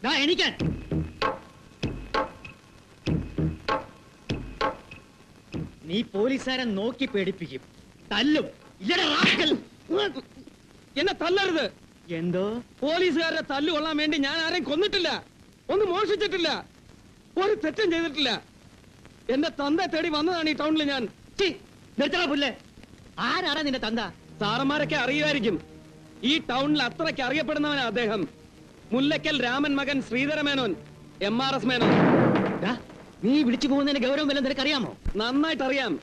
എണീക്കാൻ. നീ പോലീസുകാരെ നോക്കി പേടിപ്പിക്കും, തല്ലും. എന്നെ തല്ലരുത്. എന്തോ? പോലീസുകാരെ തല്ലു കൊള്ളാൻ വേണ്ടി ഞാൻ ആരെയും കൊന്നിട്ടില്ല, ഒന്നും മോഷിച്ചിട്ടില്ല, ഒരു തെറ്റും ചെയ്തിട്ടില്ല. എന്റെ തന്ത തേടി വന്നതാണ് ഈ ടൗണിൽ ഞാൻ. നിർത്തണ പുല്ലേ. ആരാടാ നിന്റെ തന്ത? സാറന്മാരൊക്കെ അറിയുമായിരിക്കും. ഈ ടൗണിൽ അത്രയ്ക്ക് അറിയപ്പെടുന്നവനാ അദ്ദേഹം. മുല്ലക്കൽ രാമൻ മകൻ ശ്രീധരമേനോൻ, MRS മേനോൻ. നീ വിളിച്ചു പോകുന്നതിന് ഗൗരവം വല്ലതും നിനക്കറിയാമോ? നന്നായിട്ട് അറിയാം,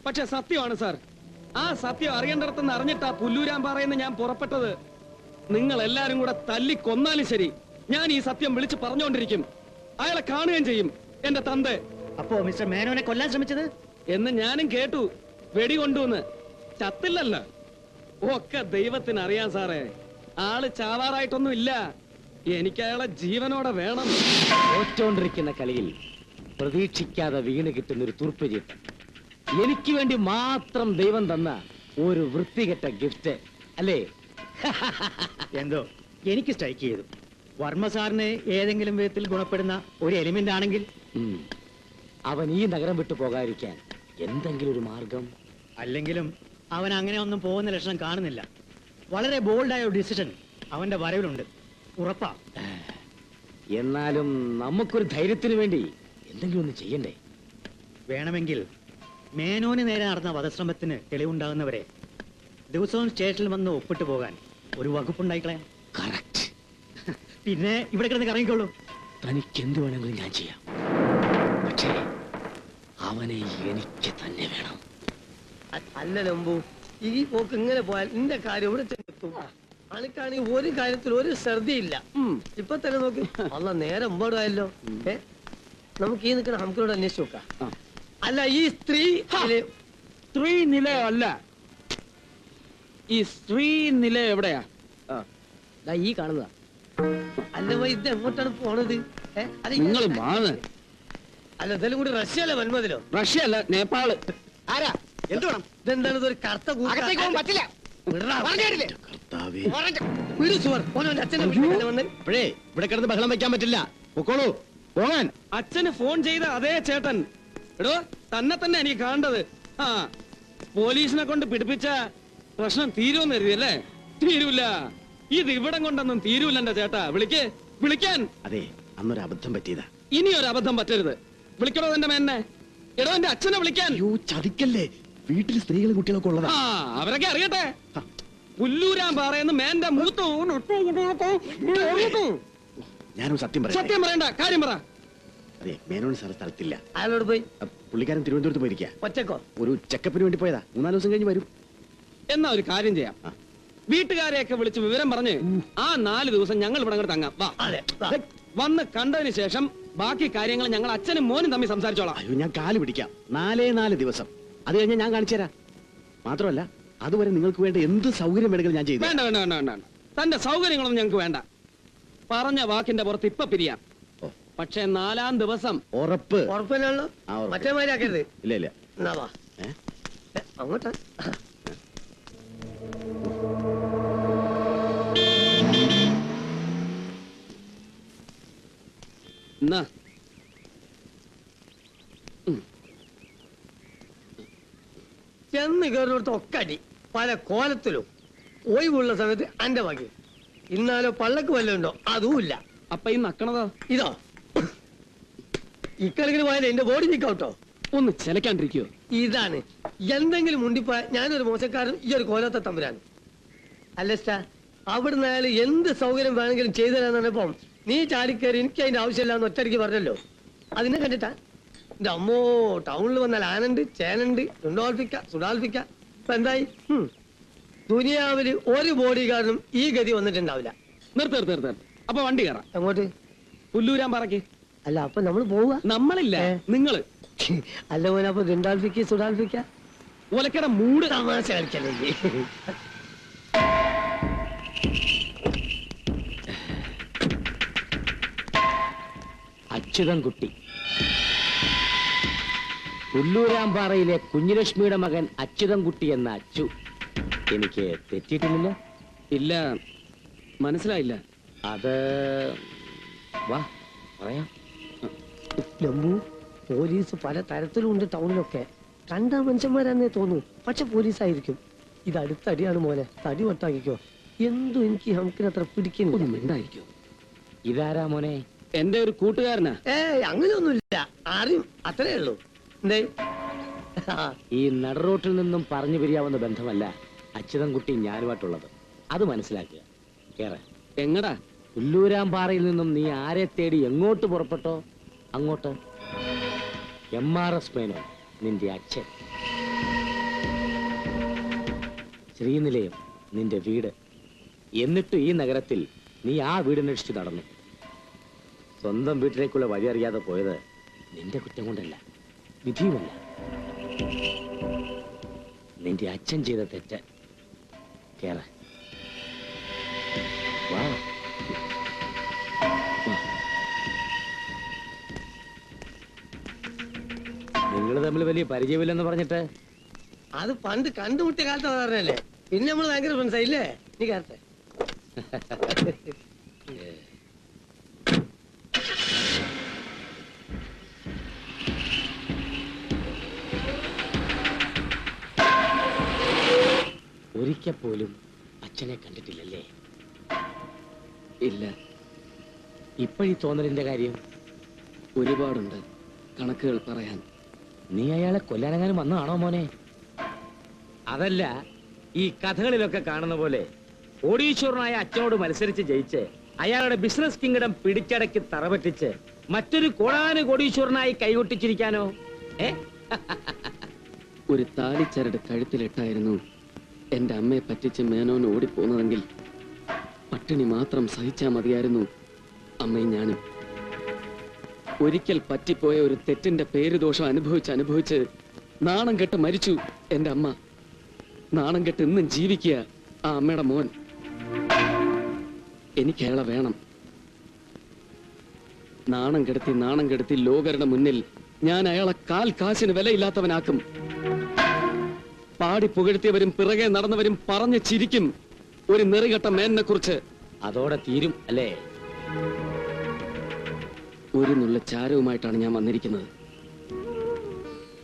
പക്ഷെ സത്യമാണ് സാർ. ആ സത്യം അറിയേണ്ടടത്തെന്ന് അറിഞ്ഞിട്ടാ പുല്ലൂരാമ്പാറയെന്ന് ഞാൻ പുറപ്പെട്ടത്. നിങ്ങൾ എല്ലാരും കൂടെ തല്ലി കൊന്നാലും ശരി, ഞാൻ ഈ സത്യം വിളിച്ചു പറഞ്ഞുകൊണ്ടിരിക്കും. അയാളെ കാണുകയും ചെയ്യും, എന്റെ തന്ത. അപ്പോ മിസ്റ്റർ മേനോനെ കൊല്ലാൻ ശ്രമിച്ചത് എന്ന് ഞാനും കേട്ടു. വെടികൊണ്ടുവന്ന് ചത്തില്ലല്ലോ. ഒക്കെ ദൈവത്തിന് അറിയാം സാറേ. ആള് ചാവാറായിട്ടൊന്നും ഇല്ല. എനിക്ക് അയാളെ ജീവനോടെ വേണം. തോറ്റോണ്ടിരിക്കുന്ന കളിയിൽ പ്രതീക്ഷിക്കാതെ വീണ് കിട്ടുന്ന ഒരു തുർപ്പുചീട്ട്, എനിക്ക് വേണ്ടി മാത്രം ദൈവം തന്ന ഒരു വൃത്തികെട്ട ഗിഫ്റ്റ് അല്ലേ? എന്തോ എനിക്ക് സ്ട്രൈക്ക് ചെയ്തു. വർമ്മ സാറിന് ഏതെങ്കിലും വിധത്തിൽ ഗുണപ്പെടുന്ന ഒരു എലിമെന്റ് ആണെങ്കിൽ അവൻ ഈ നഗരം വിട്ടു പോകാതിരിക്കാൻ എന്തെങ്കിലും ഒരു മാർഗം. അല്ലെങ്കിലും അവൻ അങ്ങനെ ഒന്നും പോകുന്ന ലക്ഷണം കാണുന്നില്ല. വളരെ ബോൾഡായ ഒരു ഡിസിഷൻ അവന്റെ വരവിലുണ്ട്, ഉറപ്പാ. എന്നാലും നമുക്കൊരു ധൈര്യത്തിന് വേണ്ടി എന്തെങ്കിലും ഒന്ന് ചെയ്യണ്ടേ? വേണമെങ്കിൽ മേനോന് നേരെ നടന്ന വധശ്രമത്തിന് തെളിവുണ്ടാകുന്നവരെ ദിവസവും സ്റ്റേഷനിൽ വന്ന് ഒപ്പിട്ട് പോകാൻ ഒരു വകുപ്പുണ്ടായിക്കളയാം. കറക്റ്റ്. പിന്നെ ഇവിടെ കിടന്ന് കറങ്ങിക്കോളൂ. തനിക്ക് എന്ത് വേണമെങ്കിലും ഞാൻ ചെയ്യാം, പക്ഷേ അവനെ എനിക്ക് തന്നെ വേണം. അല്ല ലംബു, ഈ പോക്ക് ഇങ്ങനെ പോയാൽ നിന്റെ കാര്യം ഇവിടെ ചെന്നെത്തും. അനക്കാണെങ്കിൽ ഒരു കാര്യത്തിൽ ഒരു ശ്രദ്ധയില്ല. ഇപ്പൊ തന്നെ നോക്കി അല്ല നേരെ മുമ്പോടായല്ലോ. നമുക്ക് ഈ നിൽക്കണ ഹംക്കനോട് അന്വേഷിച്ച് നോക്കാം. അല്ല ഈ സ്ത്രീ നിലയോ അല്ല, ഈ സ്ത്രീ നില എവിടെയാ? ഈ കാണുന്നതാ. അല്ല ഇത് എങ്ങോട്ടാണ് പോണത്? നിങ്ങൾ അല്ല ഇതെല്ലാം കൂടി റഷ്യ അല്ല വന്മതിലോ? റഷ്യ അല്ല, നേപ്പാള്. ആരാ? എന്ത് വേണം? ഇതെന്താണ് ഇതൊരു കറുത്ത പറ്റില്ല. ഇപ്പോഴേ ഇവിടെ കിടന്ന് ബഹളം വെക്കാൻ പറ്റില്ല. പൊക്കോളൂ, പോകാൻ. അച്ഛന് ഫോൺ ചെയ്ത അതേ ചേട്ടൻ. എടോ, തന്നെ എനിക്ക് കാണേണ്ടത്. ആ, പോലീസിനെ കൊണ്ട് പിടിപ്പിച്ച പ്രശ്നം തീരുമെന്ന് കരുതിയല്ലേ? തീരൂല. ഇത് ഇവിടം കൊണ്ടൊന്നും തീരൂല എന്റെ ചേട്ടാ. വിളിക്കാൻ. അതെ, അന്നൊരു അബദ്ധം പറ്റിയതാ. ഇനി ഒരു അബദ്ധം പറ്റരുത്. വിളിക്കണോ എന്റെ മേനെ? എടോ, എന്റെ അച്ഛനെ വിളിക്കാൻ. ചതിക്കല്ലേ, വീട്ടിൽ സ്ത്രീകളും കുട്ടികളൊക്കെ ഉള്ളതാ. ആ, അവരൊക്കെ അറിയട്ടെ. പുല്ലൂരാൻ പറയുന്ന മേന്റെ മൂത്ത. ഞാനൊരു സത്യം പറയണ്ട, കാര്യം പറ. അതെ, മേനോൻ സാർ സ്ഥലത്തില്ല. അയാളോട് പോയി. പുള്ളിക്കാരൻ തിരുവനന്തപുരത്ത് പോയിരിക്കുക. ഒറ്റക്കോ? ഒരു ചെക്കപ്പിന് വേണ്ടി പോയതാ. 3-4 ദിവസം കഴിഞ്ഞ് വരും. എന്നാ ഒരു കാര്യം ചെയ്യാം, വീട്ടുകാരെയൊക്കെ വിളിച്ച് വിവരം പറഞ്ഞ് ആ 4 ദിവസം ഞങ്ങൾ ഇവിടെ അങ്ങോട്ട് തങ്ങാം. വന്ന് കണ്ടതിന് ശേഷം ബാക്കി കാര്യങ്ങൾ ഞങ്ങൾ അച്ഛനും മോനും തമ്മിൽ സംസാരിച്ചോളാം. അയ്യോ, ഞാൻ കാല് പിടിക്കാം. 4 ദിവസം. അത് കഴിഞ്ഞ് ഞാൻ കാണിച്ചു തരാം. മാത്രമല്ല, അതുവരെ നിങ്ങൾക്ക് വേണ്ട എന്ത് സൗകര്യം വേണമെങ്കിലും ഞാൻ ചെയ്തു. വേണ്ട. തന്റെ സൗകര്യങ്ങളൊന്നും ഞങ്ങൾക്ക് വേണ്ട. പറഞ്ഞ വാക്കിന്റെ പുറത്ത് ഇപ്പൊ പിരിയാം. പക്ഷെ 4-ാം ദിവസം ഉറപ്പ്. ഉറപ്പില്ലല്ലോ. മറ്റേ മാതിരി ഇല്ല. എന്നാ വാ അങ്ങോട്ടാ. എന്നാ ചെന്ന് കയറിനടുത്ത് ഒക്കടി പല കോലത്തിലും. ഒഴിവുള്ള സമയത്ത് അന്റെ വകി. ഇന്നാലോ പള്ളക്ക് വല്ലതുണ്ടോ? അതുമില്ല. അപ്പൊ ഈ നക്കണതോ? ഇതോ ഇക്കണക്കിന് പോയാലേ എന്റെ ബോഡി നിക്കോട്ടോ. ഒന്ന് ചിലക്കാണ്ടിരിക്കോ? ഇതാണ് എന്തെങ്കിലും മുണ്ടിപ്പോയ ഞാനൊരു മോശക്കാരൻ, ഈ ഒരു കോലത്തെ തമ്പുരാണ്. അല്ലസ്റ്റാ, അവിടുന്ന് അയാൾ എന്ത് സൗകര്യം വേണമെങ്കിലും ചെയ്തു തരാന്നപ്പം നീ ചാടിക്കയറി എനിക്ക് അതിന്റെ ആവശ്യമില്ലാന്ന് ഒറ്റയ്ക്ക് പറഞ്ഞല്ലോ. അതിനെ കണ്ടിട്ടാ എന്റെ അമ്മോ, ടൗണിൽ വന്നാൽ ആനണ്ട്, ചേനണ്ട്, സുഡാൽപ്പിക്ക. ഇപ്പൊ എന്തായി? ദുനിയാവില് ഒരു ബോഡി ഗാർഡിനും ഈ ഗതി വന്നിട്ടുണ്ടാവില്ല. നിർത്ത്. അപ്പൊ വണ്ടി കയറാം. എങ്ങോട്ട്? പുല്ലൂരാൻ പറക്ക്. അല്ല അപ്പൊ നമ്മള് പോവുക? നമ്മളില്ല, നിങ്ങള്. അല്ല പോലെ അപ്പൊ സുഡാൽപ്പിക്ക ഒലക്കയുടെ മൂട്. തമാശ കളിക്കല്ലേ. അച്യുതൻകുട്ടി, പുല്ലൂരാമ്പാറയിലെ കുഞ്ഞിലക്ഷ്മിയുടെ മകൻ അച്യുതൻകുട്ടി എന്ന അച്ചു. എനിക്ക് തെറ്റിയിട്ടില്ലല്ലോ? ഇല്ല, മനസ്സിലായില്ല. അത് വാ പറയാം. ലംബു, പോലീസ് പല തരത്തിലും ഉണ്ട് ടൗണിലൊക്കെ. കണ്ട മനുഷ്യന്മാരാന്നേ തോന്നൂ, പക്ഷെ പോലീസായിരിക്കും. ഇത് അടുത്തടിയാണ് മോനെ, തടി വട്ടാക്കിക്കോ. എന്തും എനിക്ക് ഹംക്കിന് അത്ര പിടിക്കുന്നില്ല. മിണ്ടായിരിക്കോ? ഇതാരാ മോനെ? എന്റെ ഒരു കൂട്ടുകാരനാ. അങ്ങനെയൊന്നുമില്ല, അറിയും, അത്രേ ഉള്ളൂ. എന്തേ? ഈ നടുറോട്ടിൽ നിന്നും പറഞ്ഞു പിരിയാവുന്ന ബന്ധമല്ല അച്യുതൻകുട്ടി ഞാനുമായിട്ടുള്ളത്. അത് മനസ്സിലാക്കുക. കേറെ എങ്ങടാ? പുല്ലൂരാമ്പാറയിൽ നിന്നും നീ ആരെ തേടി എങ്ങോട്ട് പുറപ്പെട്ടോ അങ്ങോട്ട്. MRS മേനോൻ, നിന്റെ അച്ഛൻ. ശ്രീനിലയം നിന്റെ വീട്. എന്നിട്ട് ഈ നഗരത്തിൽ നീ ആ വീടിനടിച്ചു നടന്നു. സ്വന്തം വീട്ടിലേക്കുള്ള വഴി അറിയാതെ പോയത് നിന്റെ കുറ്റം കൊണ്ടല്ല, വിധിയുമല്ല. നിന്റെ അച്ഛൻ ചെയ്ത തെറ്റ്. കേറ വാ. നിങ്ങൾ തമ്മിൽ വലിയ പരിചയമില്ലെന്ന് പറഞ്ഞിട്ട്. അത് പണ്ട് കണ്ടുമുട്ടിയ കാലത്ത് പറഞ്ഞല്ലേ, പിന്നെ നമ്മള് ഭയങ്കര ഫ്രണ്ട്സായില്ലേ? നീ കേട്ടെ. ഒരിക്കൽ പോലും അച്ഛനെ കണ്ടിട്ടില്ലല്ലേ? ഇല്ല. ഇപ്പോഴീ തോന്നലിന്റെ കാര്യം? ഒരുപാടുണ്ട് കണക്കുകൾ പറയാൻ. നീ അയാളെ കൊല്ലാനെങ്ങാനും വന്നതാണോ മോനെ? അതല്ല, ഈ കഥകളിലൊക്കെ കാണുന്ന പോലെ കോടീശ്വരനായ അച്ഛനോട് മത്സരിച്ച് ജയിച്ച് അയാളുടെ ബിസിനസ് കിങ്ഡം പിടിച്ചടക്കി തറപറ്റിച്ച് മറ്റൊരു കോടീശ്വരനായി കൈകൊട്ടിച്ചിരിക്കാനോ? ഒരു താലിച്ചരട് കഴുത്തിലിട്ടായിരുന്നു എന്റെ അമ്മയെ പറ്റിച്ച് മേനോൻ ഓടിപ്പോന്നതെങ്കിൽ പട്ടിണി മാത്രം സഹിച്ചാ മതിയായിരുന്നു അമ്മയും ഞാനും. ഒരിക്കൽ പറ്റിപ്പോയ ഒരു തെറ്റിന്റെ പേരുദോഷം അനുഭവിച്ച് നാണം കെട്ട് മരിച്ചു എന്റെ അമ്മ. നാണം കെട്ട് ഇന്നും ജീവിക്കുക ആ അമ്മയുടെ മോൻ. എനിക്ക് അയാളെ വേണം. നാണം കെടുത്തി ലോകരുടെ മുന്നിൽ ഞാൻ അയാളെ കാൽ കാശിന് വിലയില്ലാത്തവനാക്കും. പാടി പുകഴ്ത്തിയവരും പിറകെ നടന്നവരും പറഞ്ഞു ചിരിക്കും ഒരു നെറികെട്ട മേനെ കുറിച്ച്. അതോടെ തീരും അല്ലേ? ഒരു നുള്ള ചാരവുമായിട്ടാണ് ഞാൻ വന്നിരിക്കുന്നത്.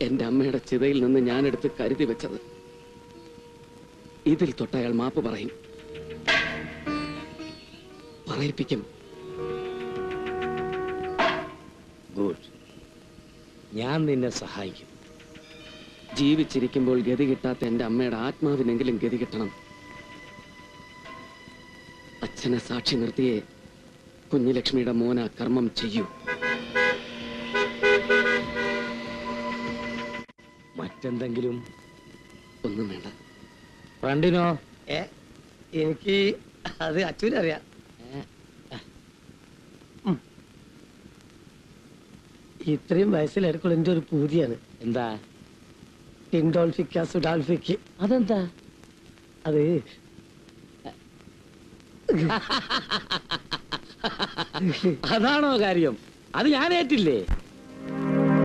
എന്റെ അമ്മയുടെ ചിതയിൽ നിന്ന് ഞാൻ എടുത്ത് കരുതി വെച്ചത്. ഇതിൽ തൊട്ട് അയാൾ മാപ്പ് പറയും, പറയിപ്പിക്കും. ഗുഡ്, ഞാൻ നിന്നെ സഹായിക്കും. ജീവിച്ചിരിക്കുമ്പോൾ ഗതി കിട്ടാത്ത എന്റെ അമ്മയുടെ ആത്മാവിനെങ്കിലും ഗതി കിട്ടണം. അച്ഛനെ സാക്ഷി നിർത്തിയേ കുഞ്ഞുലക്ഷ്മിയുടെ മോന കർമ്മം ചെയ്യൂ. മറ്റെന്തെങ്കിലും? ഒന്നും വേണ്ട. ഫ്രണ്ടിനോ? എനിക്ക് അത് അച്ഛനറിയാം. ഇത്രയും വയസ്സിലെടുക്കുള്ള എന്റെ ഒരു പൂതിയാണ്. എന്താ? ടിൻഡോൾഫിക്ക സുഡാൾഫിക്ക്. അതെന്താ? അത് അതാണോ കാര്യം? അത് ഞാൻ ഏറ്റില്ലേ?